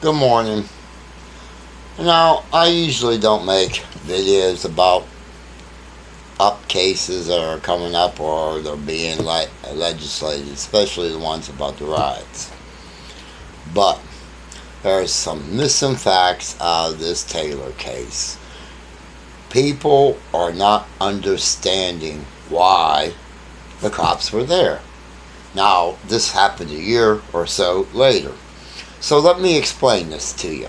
Good morning. Now, I usually don't make videos about up cases that are coming up or they're being legislated, especially the ones about the riots. But there's some missing facts out of this Taylor case. People are not understanding why the cops were there. Now, this happened a year or so later. So let me explain this to you.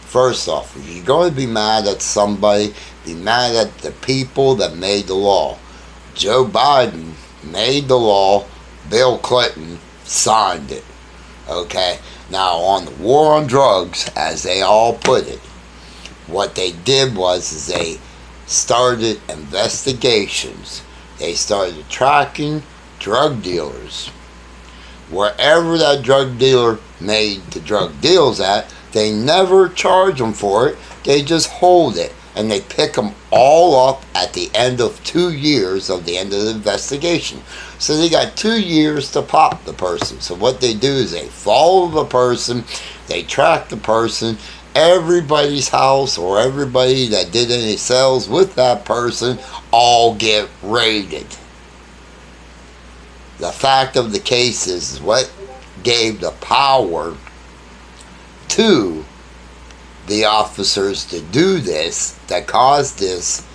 First off, if you're going to be mad at somebody, be mad at the people that made the law. Joe Biden made the law. Bill Clinton signed it. Okay? Now, on the war on drugs, as they all put it, what they did was they started investigations. They started tracking drug dealers. Wherever that drug dealer made the drug deals at, they never charge them for it. They just hold it. And they pick them all up at the end of 2 years of the end of the investigation. So they got 2 years to pop the person. So what they do is they follow the person, they track the person, everybody's house or everybody that did any sales with that person all get raided. The fact of the case is what gave the power to the officers to do this, that caused this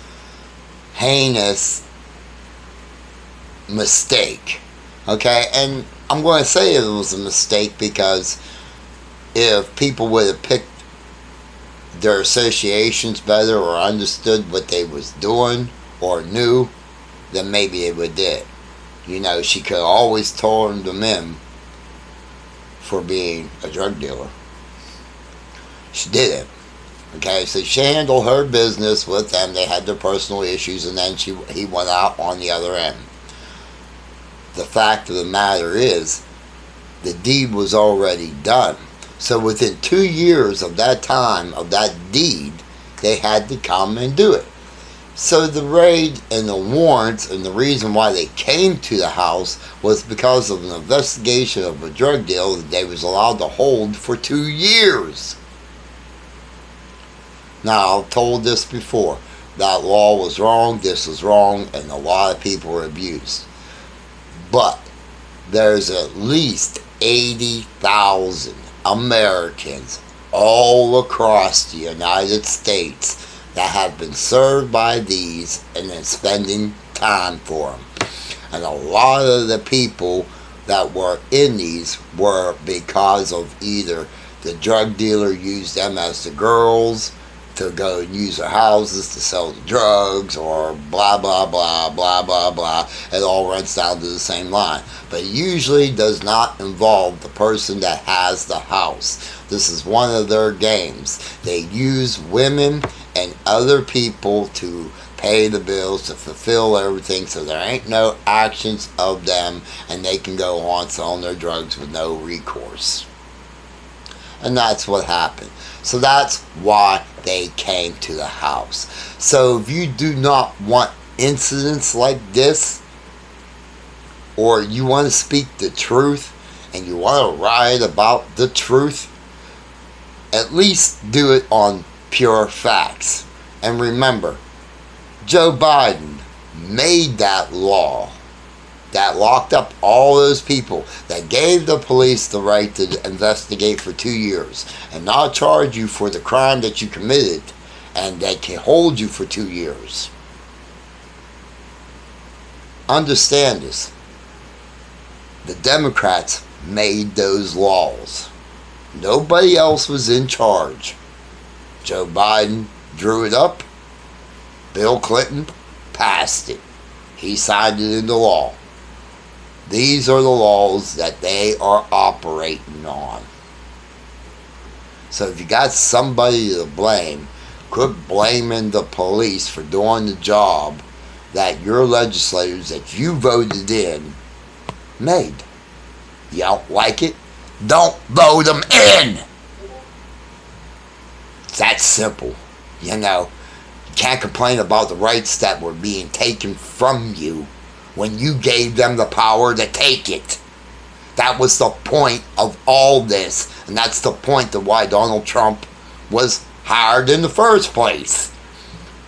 heinous mistake. Okay, and I'm going to say it was a mistake because if people would have picked their associations better or understood what they was doing or knew, then maybe they would did. You know, she could have always torn them in for being a drug dealer. She didn't. Okay, so she handled her business with them. They had their personal issues, and then he went out on the other end. The fact of the matter is, the deed was already done. So within 2 years of that time, of that deed, they had to come and do it. So the raid and the warrants and the reason why they came to the house was because of an investigation of a drug deal that they was allowed to hold for 2 years. Now, I've told this before. That law was wrong, this was wrong, and a lot of people were abused. But there's at least 80,000 Americans all across the United States that have been served by these and then spending time for them. And a lot of the people that were in these were because of either the drug dealer used them as the girls to go and use their houses to sell the drugs, or blah blah blah blah blah blah. It all runs down to the same line, but it usually does not involve the person that has the house. This is one of their games. They use women and other people to pay the bills, to fulfill everything, so there ain't no actions of them, and they can go on selling their drugs with no recourse. And that's what happened. So that's why they came to the house. So if you do not want incidents like this, or you want to speak the truth, and you want to write about the truth, at least do it on pure facts. And remember, Joe Biden made that law that locked up all those people, that gave the police the right to investigate for 2 years and not charge you for the crime that you committed, and that can hold you for 2 years. Understand this. The Democrats made those laws. Nobody else was in charge. Joe Biden drew it up. Bill Clinton passed it. He signed it into law. These are the laws that they are operating on. So if you got somebody to blame, quit blaming the police for doing the job that your legislators that you voted in made. You don't like it? Don't vote them in! It's that simple. You know, you can't complain about the rights that were being taken from you when you gave them the power to take it. That was the point of all this. And that's the point of why Donald Trump was hired in the first place.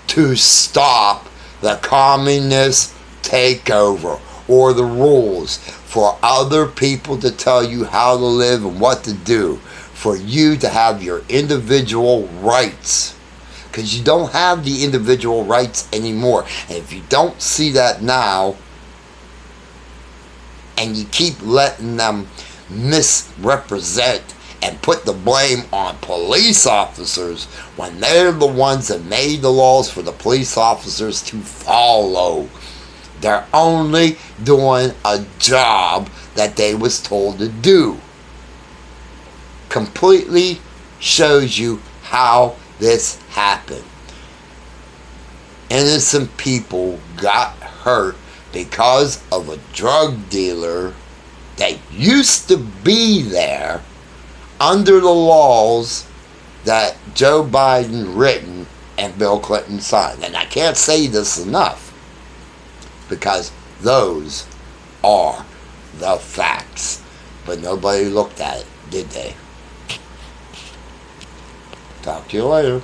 To stop the communist takeover, or the rules for other people to tell you how to live and what to do, for you to have your individual rights, because you don't have the individual rights anymore. And if you don't see that now, and you keep letting them misrepresent and put the blame on police officers when they're the ones that made the laws for the police officers to follow. They're only doing a job that they was told to do. Completely shows you how this happened. Innocent people got hurt because of a drug dealer that used to be there under the laws that Joe Biden written and Bill Clinton signed. And I can't say this enough, because those are the facts. But nobody looked at it, did they? Talk to you later.